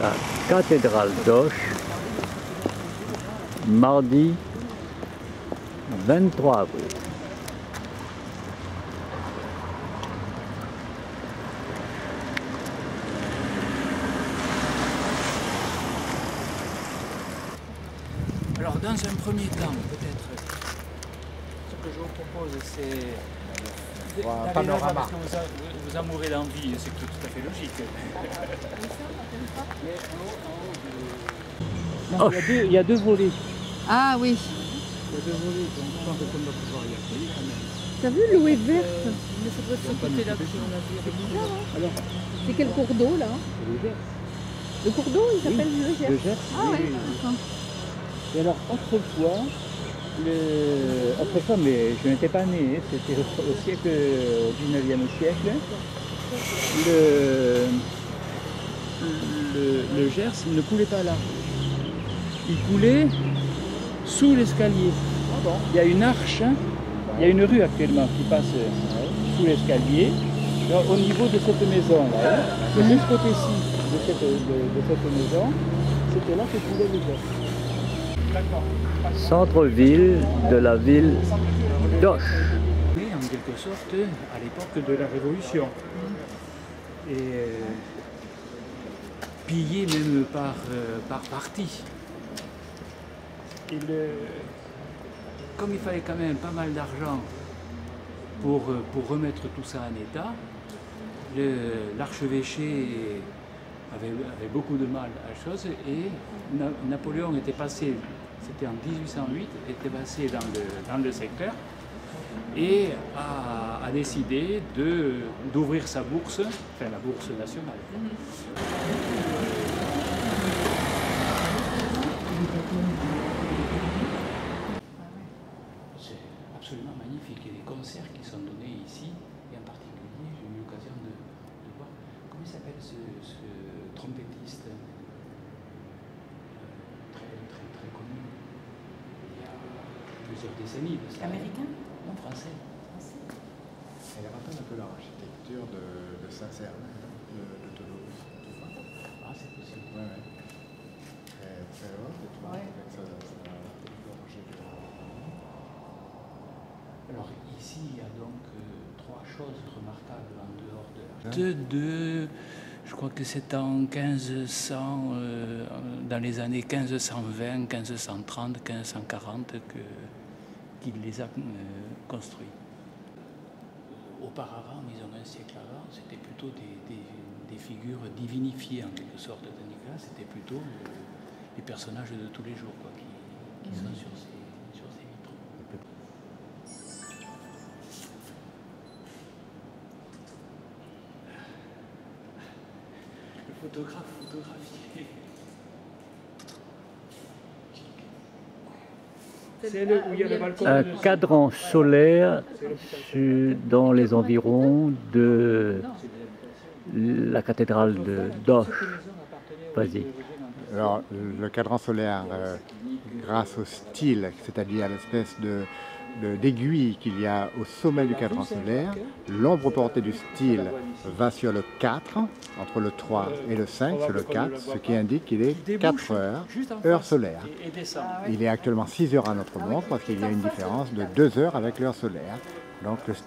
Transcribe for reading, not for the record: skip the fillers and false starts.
la cathédrale d'Auch, mardi 23 avril. Alors dans un premier temps, peut-être, ce que je vous propose, c'est d'aller là-bas parce que vous amourez l'envie, c'est tout à fait logique. Non, il y a deux volets. Ah oui. Il y a deux volets, donc je pense qu'on va pouvoir y accéder quand même. T'as vu l'eau est verte? Mais ça doit être ce côté-là que on a vu avec nous. Alors, C'est quel cours d'eau là? le Gers. Le cours d'eau il s'appelle le Gers. Le Gers. Ah ouais, d'accord. Et alors autrefois, mais je n'étais pas né, c'était au siècle, au 19e siècle, le Gers ne coulait pas là. Il coulait sous l'escalier. Il y a une arche, il y a une rue actuellement qui passe sous l'escalier, au niveau de cette maison là. Et de ce côté-ci de cette maison, c'était là que coulait le Gers. Centre-ville de la ville d'Auch. En quelque sorte à l'époque de la Révolution. Et pillé même par parti. Comme il fallait quand même pas mal d'argent pour remettre tout ça en état, l'archevêché avait beaucoup de mal à la chose et Napoléon était passé, c'était en 1808, était passé dans le secteur et a décidé d'ouvrir sa bourse, enfin la bourse nationale. C'est absolument magnifique. Il y a des concerts qui sont donnés ici, et en particulier, j'ai eu l'occasion de voir, comment il s'appelle ce trompettiste très connu, il y a plusieurs décennies de ça. Américain? Non, français. Elle rappelle un peu l'architecture de Saint-Sernin, de Toulouse. Ah, c'est possible. Ouais, ouais. Très haute et tout. Ouais. Avec Alors ici, il y a donc trois choses remarquables en dehors de l'art. Je crois que c'est en 1500, dans les années 1520, 1530, 1540 qu'il les a construits. Auparavant, disons un siècle avant, c'était plutôt des figures divinifiées en quelque sorte, tandis que là, c'était plutôt les personnages de tous les jours quoi, qui sont sur ces vitraux. Le photographe photographié. C'est où il y a le balcon. Un cadran solaire dans les environs de la cathédrale d'Auch. Vas-y. Alors, le cadran solaire, grâce au style, c'est-à-dire à l'espèce d'aiguille qu'il y a au sommet du cadran solaire, l'ombre portée du style va sur le 4, entre le 3 et le 5, sur le 4, ce qui indique qu'il est 4 heures, heure solaire. Il est actuellement 6 heures à notre montre parce qu'il y a une différence de 2 heures avec l'heure solaire. Donc